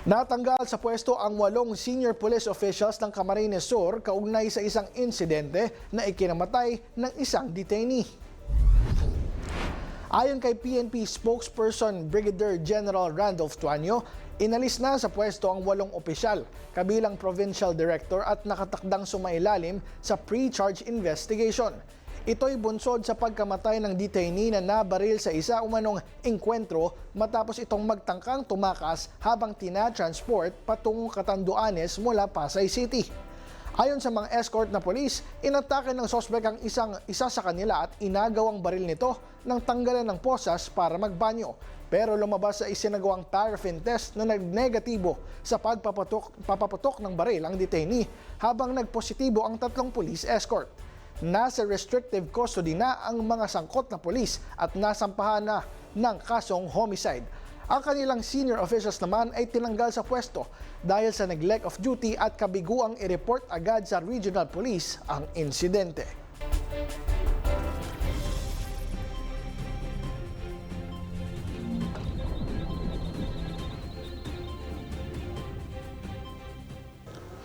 Natanggal sa pwesto ang 8 senior police officials ng Camarines Sur kaugnay sa isang insidente na ikinamatay ng isang detainee. Ayon kay PNP spokesperson Brigadier General Randolph Tuanyo, inalis na sa pwesto ang 8 opisyal, kabilang provincial director at nakatakdang sumailalim sa pre-charge investigation. Ito'y bunsod sa pagkamatay ng detainee na nabaril sa isa umanong engkwentro matapos itong magtangkang tumakas habang tina-transport patungong Catanduanes mula Pasay City. Ayon sa mga escort na polis, inatake ng sospek ang isa sa kanila at inagaw ang baril nito nang tanggalan ng posas para magbanyo. Pero lumabas sa isinagawang paraffin test na nagnegatibo sa papaputok ng baril ang detainee habang nagpositibo ang 3 police escort. Nasa restrictive custody na ang mga sangkot na polis at nasampahan na ng kasong homicide. Ang kanilang senior officials naman ay tinanggal sa pwesto dahil sa neglect of duty at kabiguang i-report agad sa regional police ang insidente.